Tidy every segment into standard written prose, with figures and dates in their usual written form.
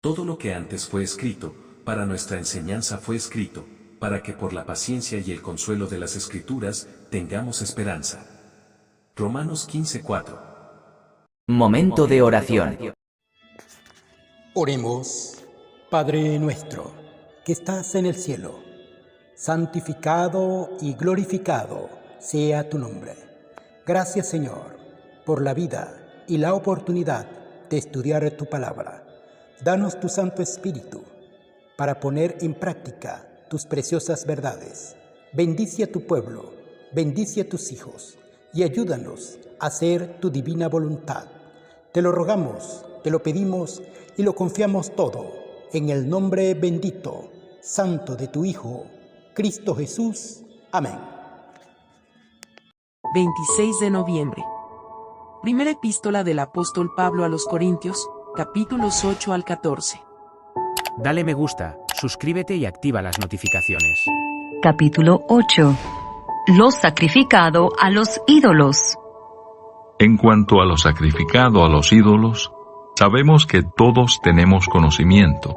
Todo lo que antes fue escrito, para nuestra enseñanza fue escrito, para que por la paciencia y el consuelo de las Escrituras, tengamos esperanza. Romanos 15:4. Momento de oración. Oremos. Padre nuestro, que estás en el cielo, santificado y glorificado sea tu nombre. Gracias, Señor, por la vida y la oportunidad de estudiar tu palabra. Danos tu Santo Espíritu para poner en práctica tus preciosas verdades. Bendice a tu pueblo, bendice a tus hijos y ayúdanos a hacer tu divina voluntad. Te lo rogamos, te lo pedimos y lo confiamos todo en el nombre bendito, santo de tu Hijo, Cristo Jesús. Amén. 26 de noviembre. Primera epístola del apóstol Pablo a los Corintios, capítulos 8 al 14. Dale me gusta, suscríbete y activa las notificaciones. Capítulo 8. Lo sacrificado a los ídolos. En cuanto a lo sacrificado a los ídolos, sabemos que todos tenemos conocimiento.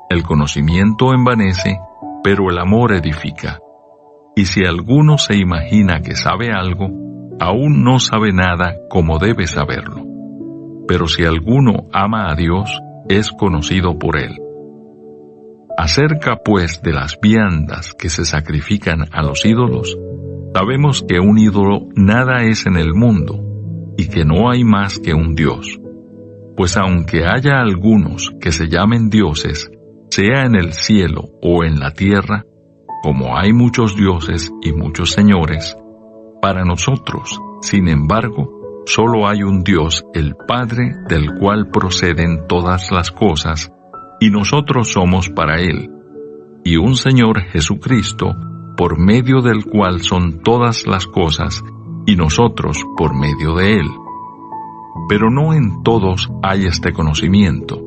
El conocimiento envanece, pero el amor edifica. Y si alguno se imagina que sabe algo, aún no sabe nada como debe saberlo. Pero si alguno ama a Dios, es conocido por Él. Acerca, pues, de las viandas que se sacrifican a los ídolos, sabemos que un ídolo nada es en el mundo, y que no hay más que un Dios. Pues aunque haya algunos que se llamen dioses, sea en el cielo o en la tierra, como hay muchos dioses y muchos señores, para nosotros, sin embargo, solo hay un Dios, el Padre, del cual proceden todas las cosas, y nosotros somos para Él, y un Señor Jesucristo, por medio del cual son todas las cosas, y nosotros por medio de Él. Pero no en todos hay este conocimiento,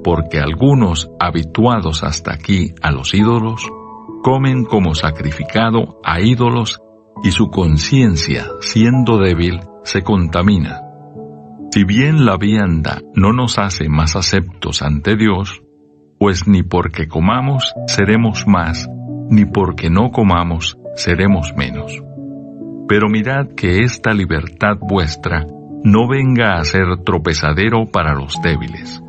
porque algunos, habituados hasta aquí a los ídolos, comen como sacrificado a ídolos, y su conciencia, siendo débil, se contamina. Si bien la vianda no nos hace más aceptos ante Dios, pues ni porque comamos seremos más, ni porque no comamos seremos menos. Pero mirad que esta libertad vuestra no venga a ser tropezadero para los débiles.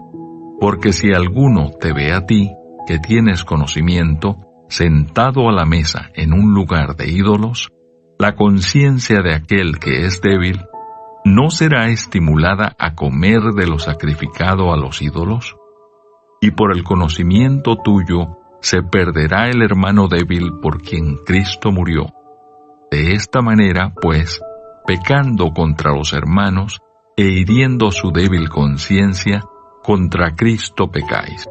Porque si alguno te ve a ti, que tienes conocimiento, sentado a la mesa en un lugar de ídolos, la conciencia de aquel que es débil ¿no será estimulada a comer de lo sacrificado a los ídolos? Y por el conocimiento tuyo se perderá el hermano débil por quien Cristo murió. De esta manera, pues, pecando contra los hermanos e hiriendo su débil conciencia, contra Cristo pecáis.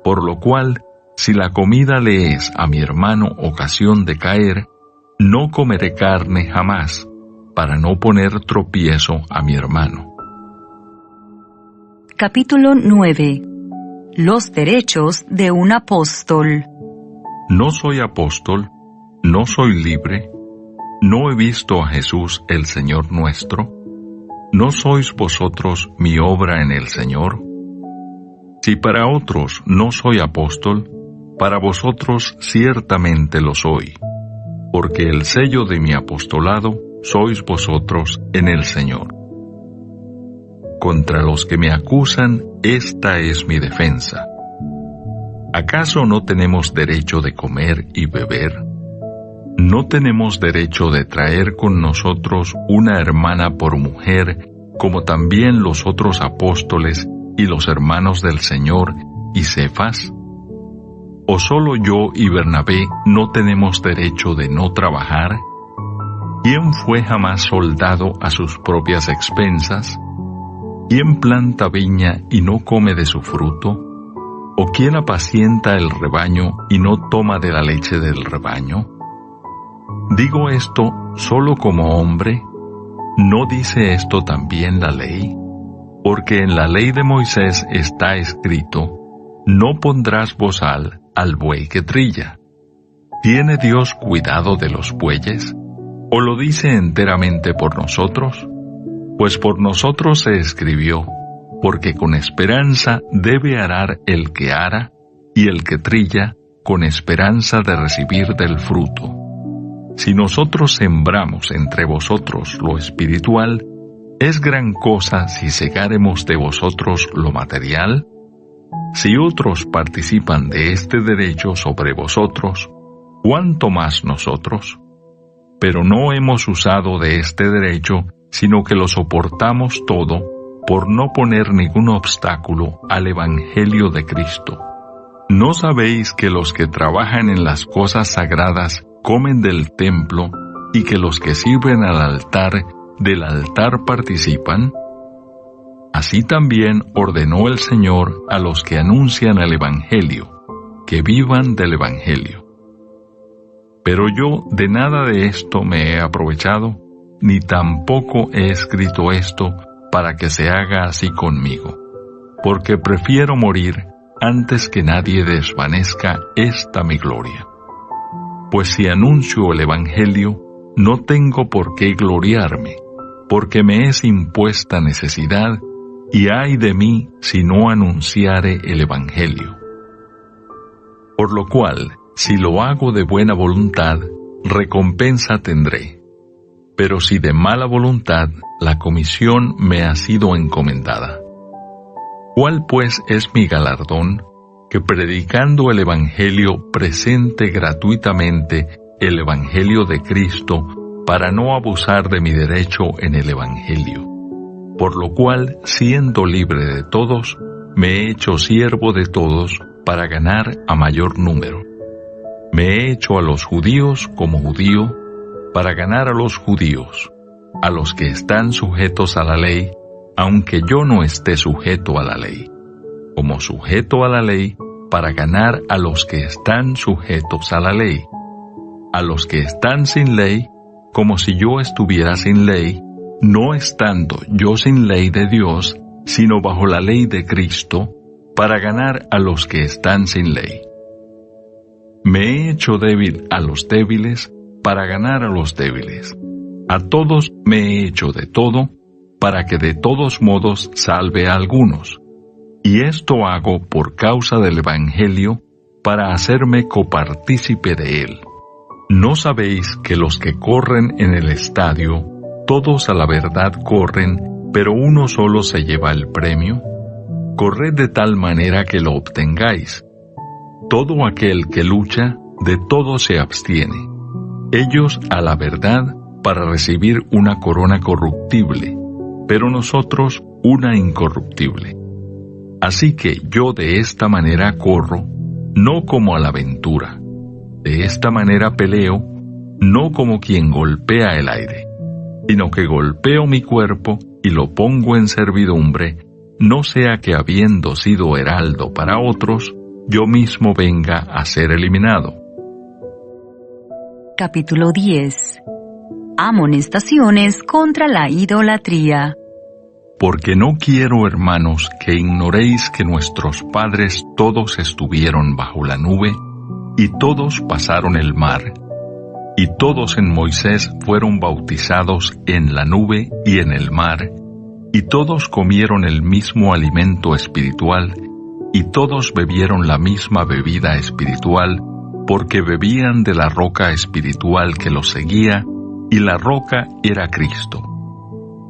Por lo cual, si la comida le es a mi hermano ocasión de caer, no comeré carne jamás, para no poner tropiezo a mi hermano. Capítulo 9. Los derechos de un apóstol. No soy apóstol, no soy libre, no he visto a Jesús el Señor nuestro, ¿no sois vosotros mi obra en el Señor? Si para otros no soy apóstol, para vosotros ciertamente lo soy, porque el sello de mi apostolado sois vosotros en el Señor. Contra los que me acusan, esta es mi defensa. ¿Acaso no tenemos derecho de comer y beber? ¿No tenemos derecho de traer con nosotros una hermana por mujer, como también los otros apóstoles y los hermanos del Señor y Cefas? ¿O solo yo y Bernabé no tenemos derecho de no trabajar? ¿Quién fue jamás soldado a sus propias expensas? ¿Quién planta viña y no come de su fruto? ¿O quién apacienta el rebaño y no toma de la leche del rebaño? Digo esto solo como hombre, ¿no dice esto también la ley? Porque en la ley de Moisés está escrito, no pondrás bozal al buey que trilla. ¿Tiene Dios cuidado de los bueyes? ¿O lo dice enteramente por nosotros? Pues por nosotros se escribió, porque con esperanza debe arar el que ara, y el que trilla, con esperanza de recibir del fruto. Si nosotros sembramos entre vosotros lo espiritual, ¿es gran cosa si segáremos de vosotros lo material? Si otros participan de este derecho sobre vosotros, ¿cuánto más nosotros? Pero no hemos usado de este derecho, sino que lo soportamos todo, por no poner ningún obstáculo al Evangelio de Cristo. ¿No sabéis que los que trabajan en las cosas sagradas comen del templo, y que los que sirven al altar, del altar participan? Así también ordenó el Señor a los que anuncian el Evangelio, que vivan del Evangelio. Pero yo de nada de esto me he aprovechado, ni tampoco he escrito esto para que se haga así conmigo, porque prefiero morir antes que nadie desvanezca esta mi gloria. Pues si anuncio el Evangelio, no tengo por qué gloriarme, porque me es impuesta necesidad, y ay de mí si no anunciare el Evangelio. Por lo cual, si lo hago de buena voluntad, recompensa tendré. Pero si de mala voluntad, la comisión me ha sido encomendada. ¿Cuál pues es mi galardón? Que predicando el Evangelio presente gratuitamente el Evangelio de Cristo, para no abusar de mi derecho en el Evangelio. Por lo cual, siendo libre de todos, me he hecho siervo de todos para ganar a mayor número. Me he hecho a los judíos como judío, para ganar a los judíos, a los que están sujetos a la ley, aunque yo no esté sujeto a la ley, como sujeto a la ley, para ganar a los que están sujetos a la ley, a los que están sin ley, como si yo estuviera sin ley, no estando yo sin ley de Dios, sino bajo la ley de Cristo, para ganar a los que están sin ley. Me he hecho débil a los débiles, para ganar a los débiles. A todos me he hecho de todo, para que de todos modos salve a algunos. Y esto hago por causa del Evangelio, para hacerme copartícipe de él. ¿No sabéis que los que corren en el estadio, todos a la verdad corren, pero uno solo se lleva el premio? Corred de tal manera que lo obtengáis. Todo aquel que lucha, de todo se abstiene. Ellos a la verdad, para recibir una corona corruptible, pero nosotros una incorruptible. Así que yo de esta manera corro, no como a la aventura. De esta manera peleo, no como quien golpea el aire, sino que golpeo mi cuerpo y lo pongo en servidumbre, no sea que habiendo sido heraldo para otros, yo mismo venga a ser eliminado. Capítulo 10. Amonestaciones contra la idolatría. Porque no quiero, hermanos, que ignoréis que nuestros padres todos estuvieron bajo la nube, y todos pasaron el mar, y todos en Moisés fueron bautizados en la nube y en el mar, y todos comieron el mismo alimento espiritual, y todos bebieron la misma bebida espiritual, porque bebían de la roca espiritual que los seguía, y la roca era Cristo.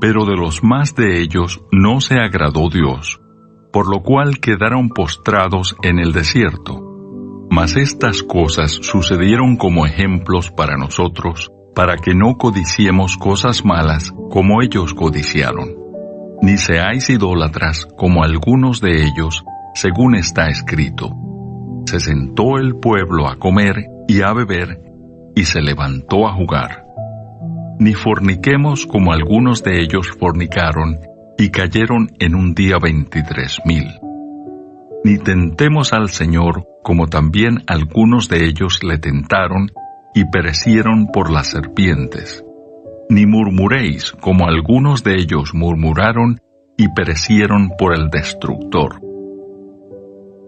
Pero de los más de ellos no se agradó Dios, por lo cual quedaron postrados en el desierto. Mas estas cosas sucedieron como ejemplos para nosotros, para que no codiciemos cosas malas como ellos codiciaron. Ni seáis idólatras como algunos de ellos, según está escrito. Se sentó el pueblo a comer y a beber, y se levantó a jugar. Ni forniquemos como algunos de ellos fornicaron, y cayeron en un día 23,000. Ni tentemos al Señor, como también algunos de ellos le tentaron, y perecieron por las serpientes. Ni murmuréis, como algunos de ellos murmuraron, y perecieron por el destructor.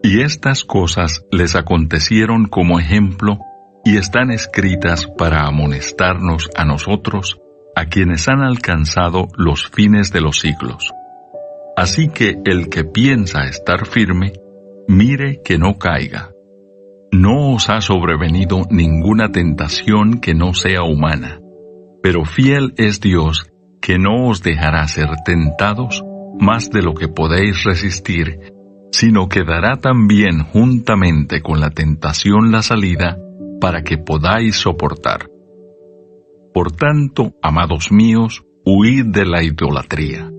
Y estas cosas les acontecieron como ejemplo, y están escritas para amonestarnos a nosotros, a quienes han alcanzado los fines de los siglos. Así que el que piensa estar firme, mire que no caiga. No os ha sobrevenido ninguna tentación que no sea humana, pero fiel es Dios, que no os dejará ser tentados más de lo que podéis resistir, sino que dará también juntamente con la tentación la salida, para que podáis soportar. Por tanto, amados míos, huid de la idolatría.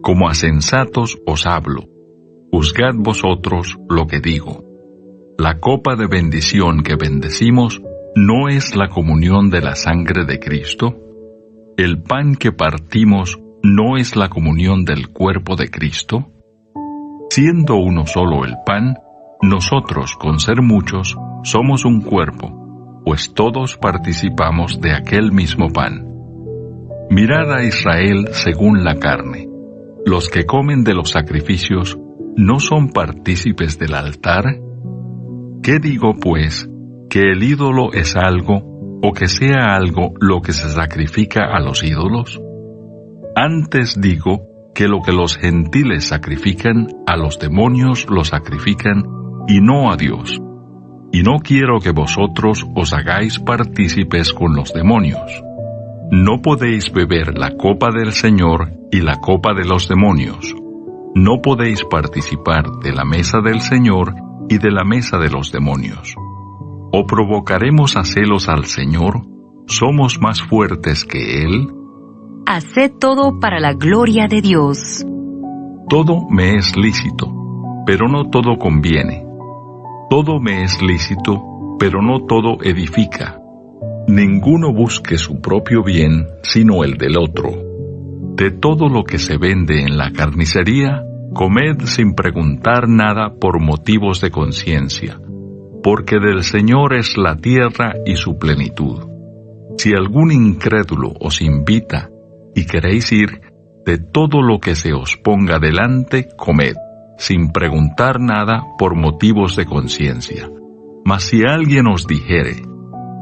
Como a sensatos os hablo, juzgad vosotros lo que digo. La copa de bendición que bendecimos no es la comunión de la sangre de Cristo. El pan que partimos no es la comunión del cuerpo de Cristo. Siendo uno solo el pan, nosotros, con ser muchos, somos un cuerpo, pues todos participamos de aquel mismo pan. Mirad a Israel según la carne. Los que comen de los sacrificios, ¿no son partícipes del altar? ¿Qué digo, pues? ¿Que el ídolo es algo, o que sea algo lo que se sacrifica a los ídolos? Antes digo que lo que los gentiles sacrifican, a los demonios lo sacrifican, y no a Dios. Y no quiero que vosotros os hagáis partícipes con los demonios. No podéis beber la copa del Señor y la copa de los demonios. No podéis participar de la mesa del Señor y de la mesa de los demonios. ¿O provocaremos a celos al Señor? ¿Somos más fuertes que Él? Haced todo para la gloria de Dios. Todo me es lícito, pero no todo conviene. Todo me es lícito, pero no todo edifica. Ninguno busque su propio bien, sino el del otro. De todo lo que se vende en la carnicería, comed sin preguntar nada por motivos de conciencia, porque del Señor es la tierra y su plenitud. Si algún incrédulo os invita y queréis ir, de todo lo que se os ponga delante, comed, sin preguntar nada por motivos de conciencia. Mas si alguien os dijere,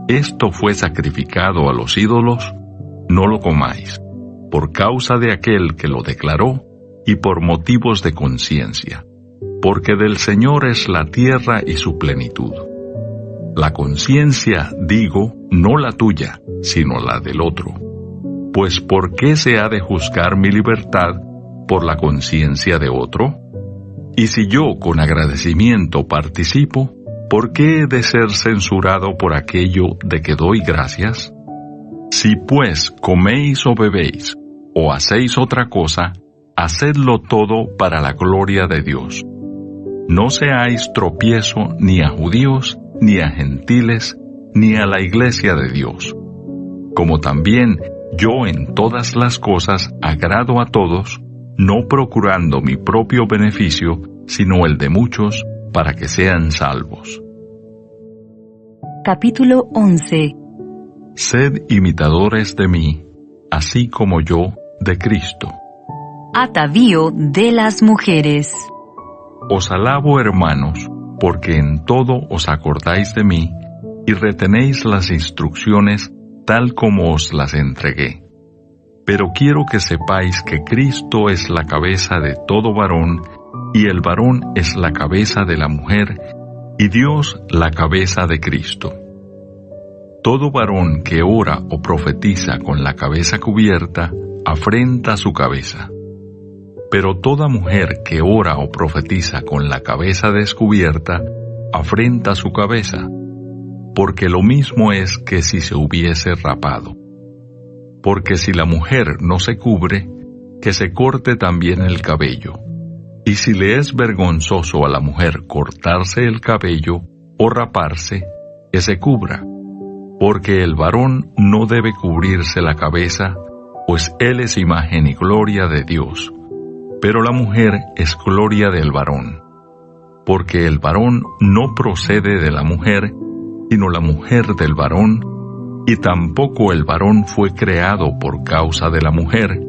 esto fue sacrificado a los ídolos, no lo comáis, por causa de aquel que lo declaró, y por motivos de conciencia, porque del Señor es la tierra y su plenitud. La conciencia, digo, no la tuya, sino la del otro. Pues ¿por qué se ha de juzgar mi libertad por la conciencia de otro? Y si yo con agradecimiento participo, ¿por qué he de ser censurado por aquello de que doy gracias? Si pues coméis o bebéis, o hacéis otra cosa, hacedlo todo para la gloria de Dios. No seáis tropiezo ni a judíos, ni a gentiles, ni a la iglesia de Dios. Como también yo en todas las cosas agrado a todos, no procurando mi propio beneficio, sino el de muchos, para que sean salvos. Capítulo 11. Sed imitadores de mí, así como yo de Cristo. Atavío de las mujeres. Os alabo, hermanos, porque en todo os acordáis de mí, y retenéis las instrucciones tal como os las entregué. Pero quiero que sepáis que Cristo es la cabeza de todo varón, y el varón es la cabeza de la mujer, y Dios la cabeza de Cristo. Todo varón que ora o profetiza con la cabeza cubierta, afrenta su cabeza. Pero toda mujer que ora o profetiza con la cabeza descubierta, afrenta su cabeza, porque lo mismo es que si se hubiese rapado. Porque si la mujer no se cubre, que se corte también el cabello. Y si le es vergonzoso a la mujer cortarse el cabello o raparse, que se cubra. Porque el varón no debe cubrirse la cabeza, pues él es imagen y gloria de Dios. Pero la mujer es gloria del varón. Porque el varón no procede de la mujer, sino la mujer del varón, y tampoco el varón fue creado por causa de la mujer,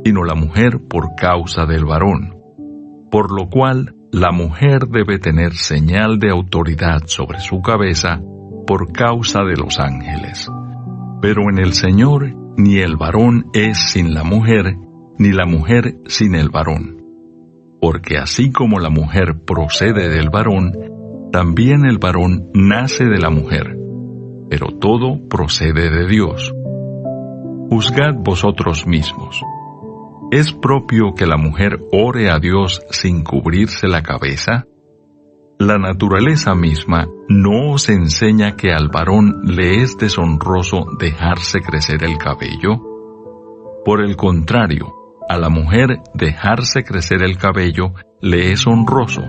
sino la mujer por causa del varón. Por lo cual, la mujer debe tener señal de autoridad sobre su cabeza por causa de los ángeles. Pero en el Señor, ni el varón es sin la mujer, ni la mujer sin el varón. porque así como la mujer procede del varón, también el varón nace de la mujer, pero todo procede de Dios. Juzgad vosotros mismos. ¿Es propio que la mujer ore a Dios sin cubrirse la cabeza? La naturaleza misma no os enseña que al varón le es deshonroso dejarse crecer el cabello. Por el contrario, a la mujer dejarse crecer el cabello le es honroso,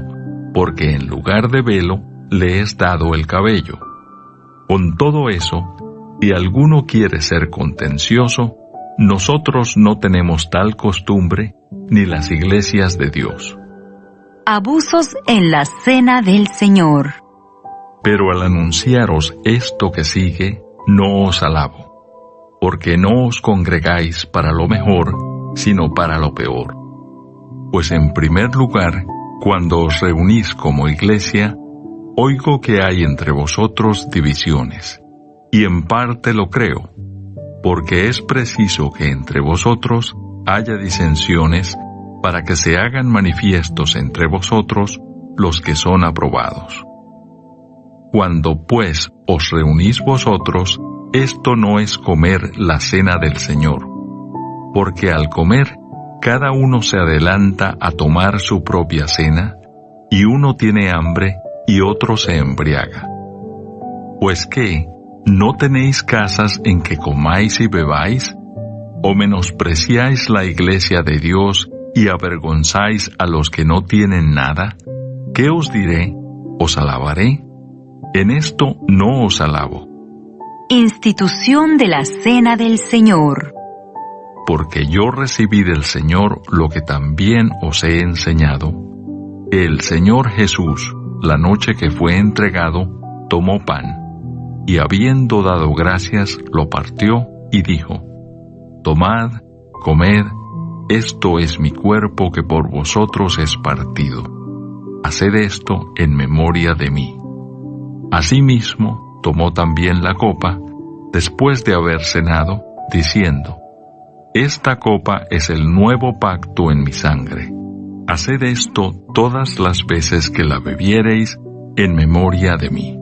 porque en lugar de velo le es dado el cabello. Con todo eso, si alguno quiere ser contencioso, nosotros no tenemos tal costumbre, ni las iglesias de Dios. Abusos en la cena del Señor. Pero al anunciaros esto que sigue, no os alabo, porque no os congregáis para lo mejor, sino para lo peor. Pues en primer lugar, cuando os reunís como iglesia, oigo que hay entre vosotros divisiones, y en parte lo creo, porque es preciso que entre vosotros haya disensiones para que se hagan manifiestos entre vosotros los que son aprobados. Cuando pues os reunís vosotros, esto no es comer la cena del Señor, porque al comer, cada uno se adelanta a tomar su propia cena, y uno tiene hambre y otro se embriaga. Pues ¿qué? ¿No tenéis casas en que comáis y bebáis? ¿O menospreciáis la iglesia de Dios y avergonzáis a los que no tienen nada? ¿Qué os diré? ¿Os alabaré? En esto no os alabo. Institución de la Cena del Señor. Porque yo recibí del Señor lo que también os he enseñado, que el Señor Jesús, la noche que fue entregado, tomó pan, y habiendo dado gracias, lo partió y dijo: Tomad, comed, esto es mi cuerpo que por vosotros es partido. Haced esto en memoria de mí. Asimismo, tomó también la copa, después de haber cenado, diciendo: Esta copa es el nuevo pacto en mi sangre. Haced esto todas las veces que la bebiereis en memoria de mí.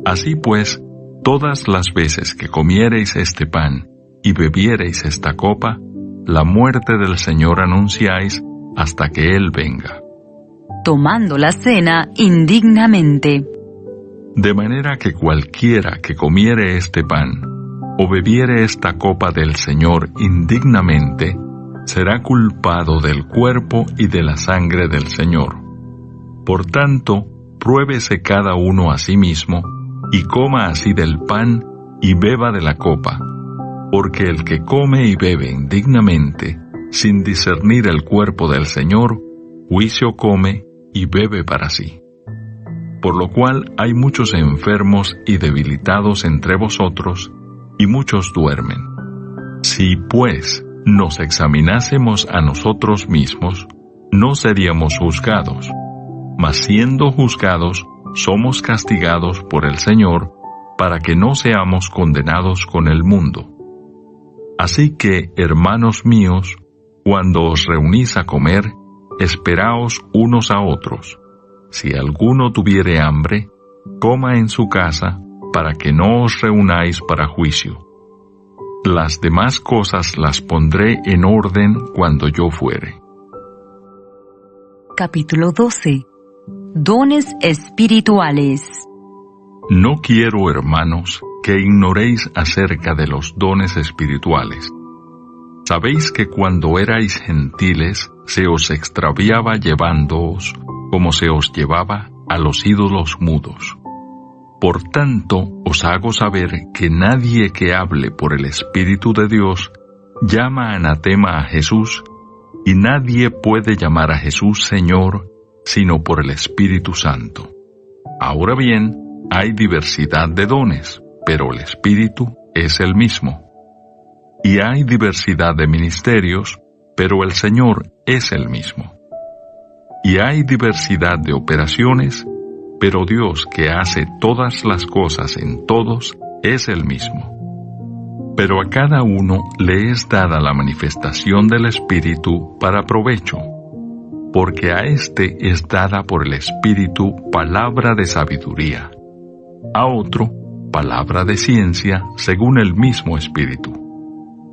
Así pues, todas las veces que comiereis este pan y bebiereis esta copa, la muerte del Señor anunciáis hasta que Él venga. Tomando la cena indignamente. De manera que cualquiera que comiere este pan o bebiere esta copa del Señor indignamente, será culpado del cuerpo y de la sangre del Señor. Por tanto, pruébese cada uno a sí mismo, y coma así del pan y beba de la copa, porque el que come y bebe indignamente, sin discernir el cuerpo del Señor, juicio come y bebe para sí. Por lo cual hay muchos enfermos y debilitados entre vosotros, y muchos duermen. Si, pues, nos examinásemos a nosotros mismos, no seríamos juzgados, mas siendo juzgados, somos castigados por el Señor, para que no seamos condenados con el mundo. Así que, hermanos míos, cuando os reunís a comer, esperaos unos a otros. Si alguno tuviere hambre, coma en su casa, para que no os reunáis para juicio. Las demás cosas las pondré en orden cuando yo fuere. Capítulo 12. Dones espirituales. No quiero, hermanos, que ignoréis acerca de los dones espirituales. Sabéis que cuando erais gentiles, se os extraviaba llevándoos, como se os llevaba a los ídolos mudos. Por tanto, os hago saber que nadie que hable por el Espíritu de Dios llama anatema a Jesús, y nadie puede llamar a Jesús Señor, sino por el Espíritu Santo. Ahora bien, hay diversidad de dones, pero el Espíritu es el mismo. Y hay diversidad de ministerios, pero el Señor es el mismo. Y hay diversidad de operaciones, pero Dios que hace todas las cosas en todos es el mismo. Pero a cada uno le es dada la manifestación del Espíritu para provecho. porque a éste es dada por el Espíritu palabra de sabiduría, a otro palabra de ciencia según el mismo Espíritu,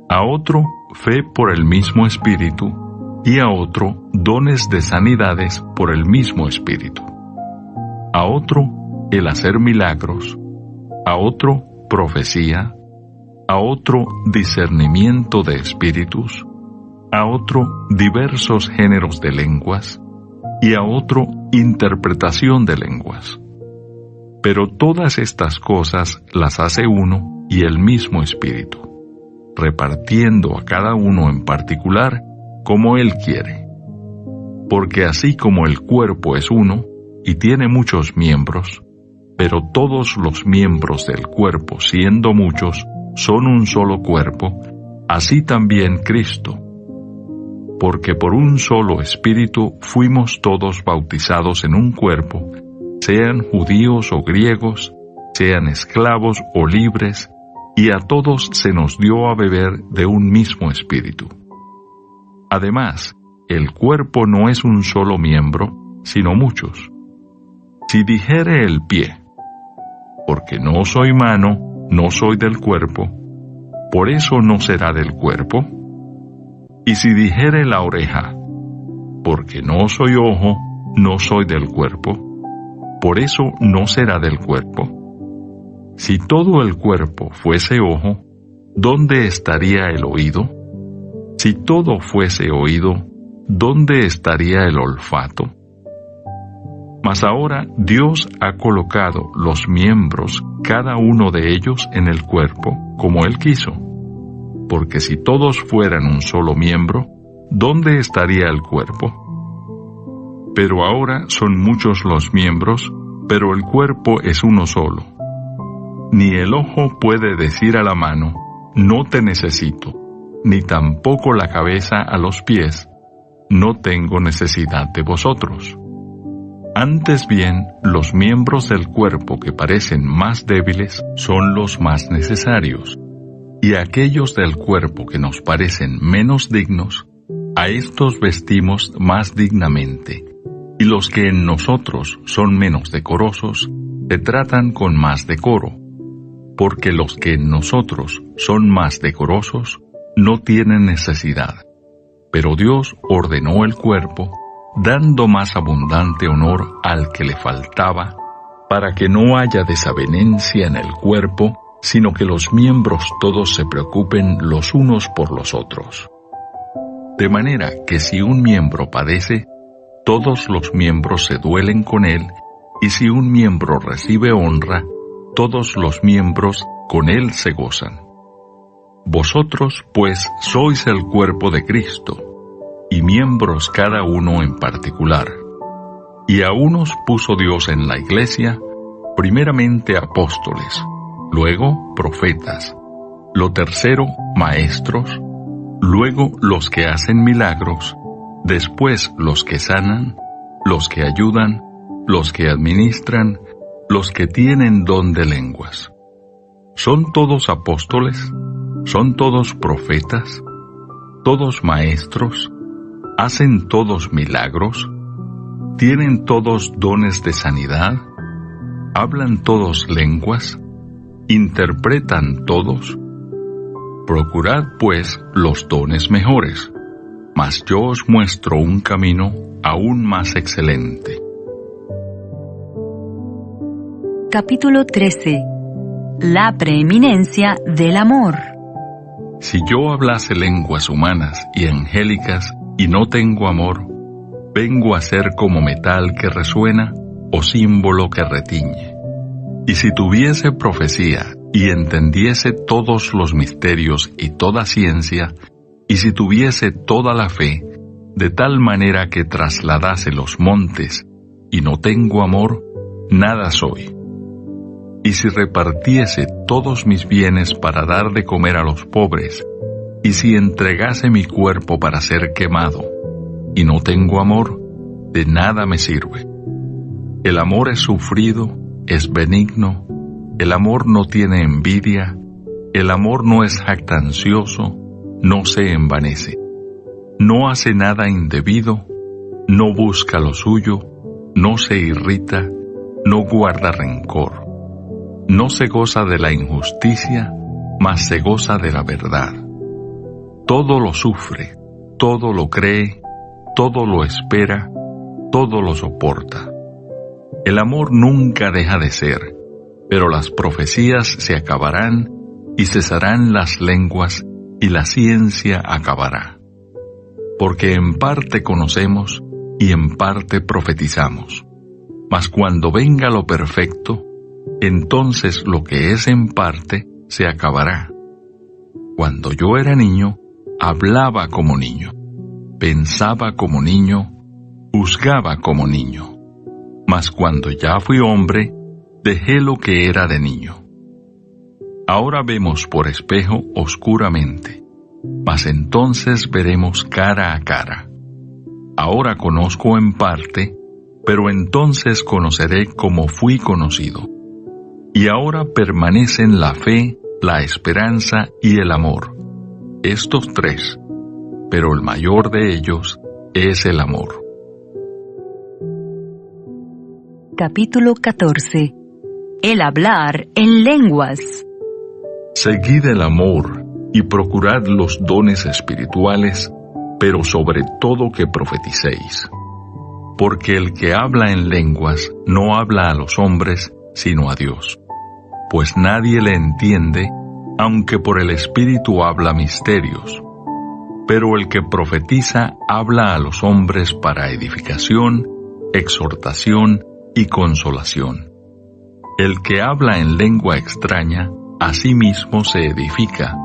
a otro fe por el mismo Espíritu, y a otro dones de sanidades por el mismo Espíritu, a otro el hacer milagros, a otro profecía, a otro discernimiento de espíritus, a otro diversos géneros de lenguas, y a otro interpretación de lenguas. Pero todas estas cosas las hace uno y el mismo Espíritu, repartiendo a cada uno en particular como Él quiere. Porque así como el cuerpo es uno y tiene muchos miembros, pero todos los miembros del cuerpo, siendo muchos, son un solo cuerpo, así también Cristo. Porque por un solo Espíritu fuimos todos bautizados en un cuerpo, sean judíos o griegos, sean esclavos o libres, y a todos se nos dio a beber de un mismo Espíritu. Además, el cuerpo no es un solo miembro, sino muchos. Si dijere el pie, porque no soy mano, no soy del cuerpo, por eso no será del cuerpo. Y si dijere la oreja, porque no soy ojo, no soy del cuerpo, por eso no será del cuerpo. Si todo el cuerpo fuese ojo, ¿dónde estaría el oído? Si todo fuese oído, ¿dónde estaría el olfato? Mas ahora Dios ha colocado los miembros, cada uno de ellos, en el cuerpo, como Él quiso. Porque si todos fueran un solo miembro, ¿dónde estaría el cuerpo? Pero ahora son muchos los miembros, pero el cuerpo es uno solo. Ni el ojo puede decir a la mano, no te necesito, ni tampoco la cabeza a los pies, no tengo necesidad de vosotros. Antes bien, los miembros del cuerpo que parecen más débiles son los más necesarios, y aquellos del cuerpo que nos parecen menos dignos, a estos vestimos más dignamente, y los que en nosotros son menos decorosos, se tratan con más decoro, porque los que en nosotros son más decorosos no tienen necesidad, pero Dios ordenó el cuerpo, dando más abundante honor al que le faltaba, para que no haya desavenencia en el cuerpo, sino que los miembros todos se preocupen los unos por los otros. De manera que si un miembro padece, todos los miembros se duelen con él, y si un miembro recibe honra, todos los miembros con él se gozan. Vosotros, pues, sois el cuerpo de Cristo, y miembros cada uno en particular. Y a unos puso Dios en la iglesia, primeramente apóstoles, luego profetas, lo tercero maestros, luego los que hacen milagros, después los que sanan, los que ayudan, los que administran, los que tienen don de lenguas. ¿Son todos apóstoles? ¿Son todos profetas? ¿Todos maestros? ¿Hacen todos milagros? ¿Tienen todos dones de sanidad? ¿Hablan todos lenguas? ¿Interpretan todos? Procurad, pues, los dones mejores, mas yo os muestro un camino aún más excelente. Capítulo 13. La preeminencia del amor. Si yo hablase lenguas humanas y angélicas y no tengo amor, vengo a ser como metal que resuena o símbolo que retiñe. Y si tuviese profecía y entendiese todos los misterios y toda ciencia, y si tuviese toda la fe, de tal manera que trasladase los montes, y no tengo amor, nada soy. Y si repartiese todos mis bienes para dar de comer a los pobres, y si entregase mi cuerpo para ser quemado, y no tengo amor, de nada me sirve. El amor es sufrido, es benigno, el amor no tiene envidia, el amor no es jactancioso, no se envanece, no hace nada indebido, no busca lo suyo, no se irrita, no guarda rencor, no se goza de la injusticia, mas se goza de la verdad. Todo lo sufre, todo lo cree, todo lo espera, todo lo soporta. El amor nunca deja de ser, pero las profecías se acabarán y cesarán las lenguas y la ciencia acabará. Porque en parte conocemos y en parte profetizamos. Mas cuando venga lo perfecto, entonces lo que es en parte se acabará. Cuando yo era niño, hablaba como niño, pensaba como niño, juzgaba como niño. Mas cuando ya fui hombre, dejé lo que era de niño. Ahora vemos por espejo oscuramente, mas entonces veremos cara a cara. Ahora conozco en parte, pero entonces conoceré como fui conocido. Y ahora permanecen la fe, la esperanza y el amor, estos tres, pero el mayor de ellos es el amor. Capítulo 14. El hablar en lenguas. Seguid el amor y procurad los dones espirituales, pero sobre todo que profeticéis. Porque el que habla en lenguas no habla a los hombres, sino a Dios. Pues nadie le entiende, aunque por el Espíritu habla misterios. Pero el que profetiza habla a los hombres para edificación, exhortación y consolación. El que habla en lengua extraña, a sí mismo se edifica,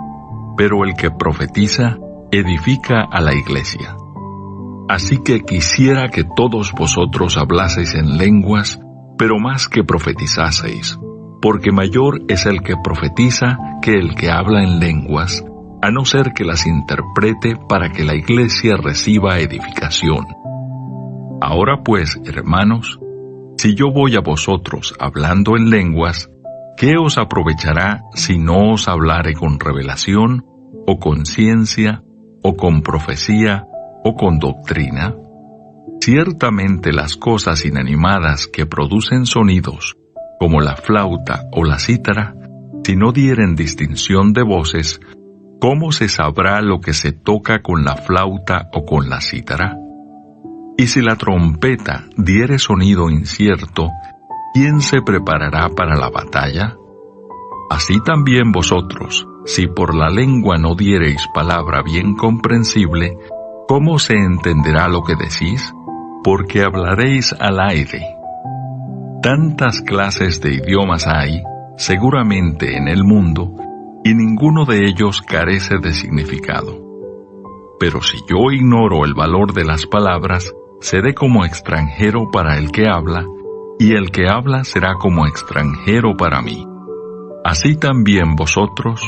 pero el que profetiza, edifica a la iglesia. Así que quisiera que todos vosotros hablaseis en lenguas, pero más que profetizaseis, porque mayor es el que profetiza que el que habla en lenguas, a no ser que las interprete para que la iglesia reciba edificación. Ahora pues, hermanos, si yo voy a vosotros hablando en lenguas, ¿qué os aprovechará si no os hablare con revelación, o con ciencia, o con profecía, o con doctrina? Ciertamente las cosas inanimadas que producen sonidos, como la flauta o la cítara, si no dieren distinción de voces, ¿cómo se sabrá lo que se toca con la flauta o con la cítara? Y si la trompeta diere sonido incierto, ¿quién se preparará para la batalla? Así también vosotros, si por la lengua no diereis palabra bien comprensible, ¿cómo se entenderá lo que decís? Porque hablaréis al aire. Tantas clases de idiomas hay, seguramente en el mundo, y ninguno de ellos carece de significado. Pero si yo ignoro el valor de las palabras, seré como extranjero para el que habla, y el que habla será como extranjero para mí. Así también vosotros,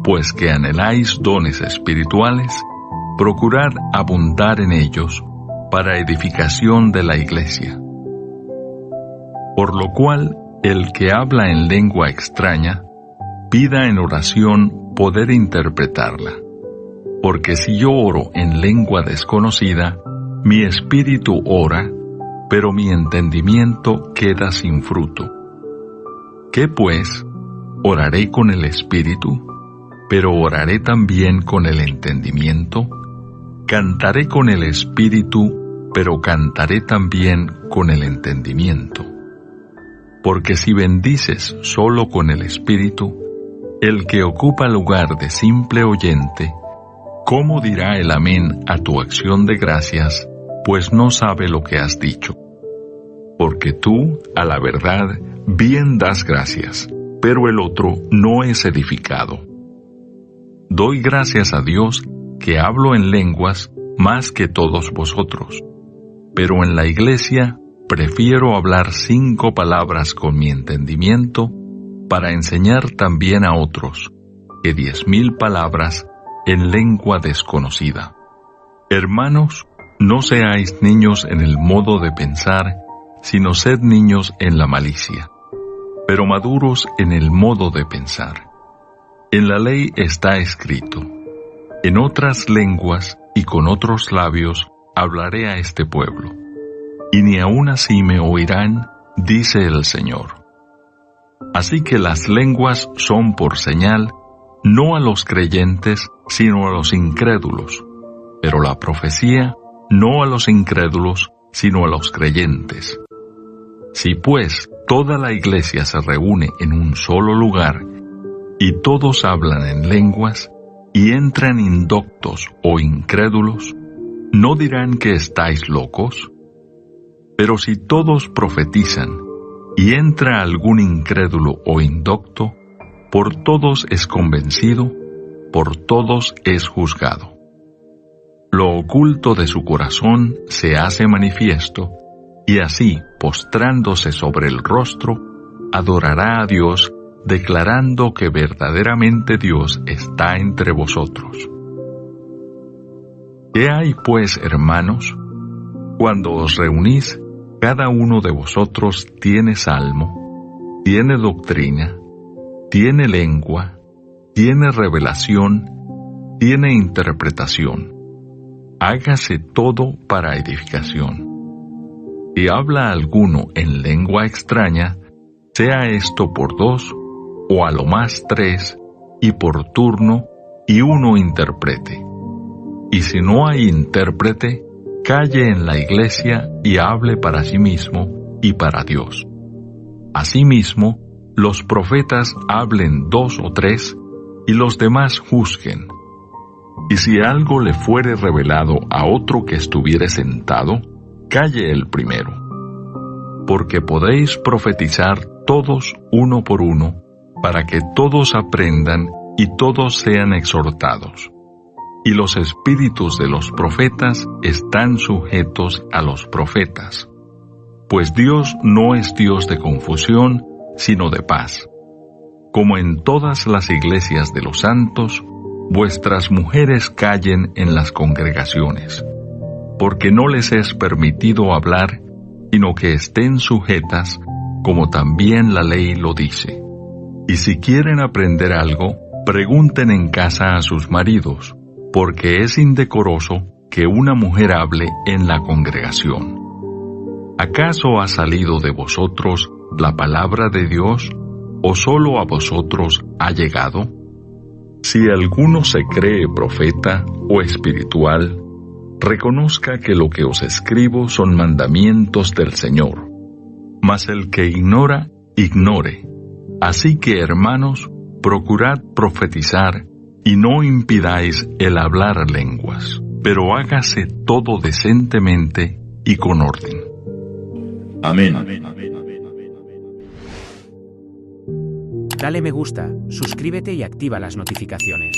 pues que anheláis dones espirituales, procurad abundar en ellos, para edificación de la iglesia. Por lo cual, el que habla en lengua extraña, pida en oración poder interpretarla. Porque si yo oro en lengua desconocida, mi espíritu ora, pero mi entendimiento queda sin fruto. ¿Qué pues? ¿Oraré con el espíritu, pero oraré también con el entendimiento? ¿Cantaré con el espíritu, pero cantaré también con el entendimiento? Porque si bendices solo con el espíritu, el que ocupa lugar de simple oyente, ¿cómo dirá el amén a tu acción de gracias, pues no sabe lo que has dicho? Porque tú, a la verdad, bien das gracias, pero el otro no es edificado. Doy gracias a Dios que hablo en lenguas más que todos vosotros, pero en la iglesia prefiero hablar 5 palabras con mi entendimiento para enseñar también a otros, que 10,000 palabras en lengua desconocida. Hermanos, no seáis niños en el modo de pensar, sino sed niños en la malicia, pero maduros en el modo de pensar. En la ley está escrito: en otras lenguas y con otros labios hablaré a este pueblo, y ni aun así me oirán, dice el Señor. Así que las lenguas son por señal, no a los creyentes, sino a los incrédulos, pero la profecía no a los incrédulos, sino a los creyentes. Si pues toda la iglesia se reúne en un solo lugar, y todos hablan en lenguas, y entran indoctos o incrédulos, ¿no dirán que estáis locos? Pero si todos profetizan, y entra algún incrédulo o indocto, por todos es convencido, por todos es juzgado. Lo oculto de su corazón se hace manifiesto, y así, postrándose sobre el rostro, adorará a Dios, declarando que verdaderamente Dios está entre vosotros. ¿Qué hay pues, hermanos? Cuando os reunís, cada uno de vosotros tiene salmo, tiene doctrina, tiene lengua, tiene revelación, tiene interpretación. Hágase todo para edificación. Si habla alguno en lengua extraña, sea esto por 2, o a lo más 3, y por turno, y uno interprete. Y si no hay intérprete, calle en la iglesia y hable para sí mismo y para Dios. Asimismo, los profetas hablen 2 o 3, y los demás juzguen. Y si algo le fuere revelado a otro que estuviere sentado, calle el primero. Porque podéis profetizar todos uno por uno, para que todos aprendan y todos sean exhortados. Y los espíritus de los profetas están sujetos a los profetas. Pues Dios no es Dios de confusión, sino de paz. Como en todas las iglesias de los santos, vuestras mujeres callen en las congregaciones, porque no les es permitido hablar, sino que estén sujetas, como también la ley lo dice. Y si quieren aprender algo, pregunten en casa a sus maridos, porque es indecoroso que una mujer hable en la congregación. ¿Acaso ha salido de vosotros la palabra de Dios, o solo a vosotros ha llegado? Si alguno se cree profeta o espiritual, reconozca que lo que os escribo son mandamientos del Señor. Mas el que ignora, ignore. Así que, hermanos, procurad profetizar, y no impidáis el hablar lenguas, pero hágase todo decentemente y con orden. Amén. Dale me gusta, suscríbete y activa las notificaciones.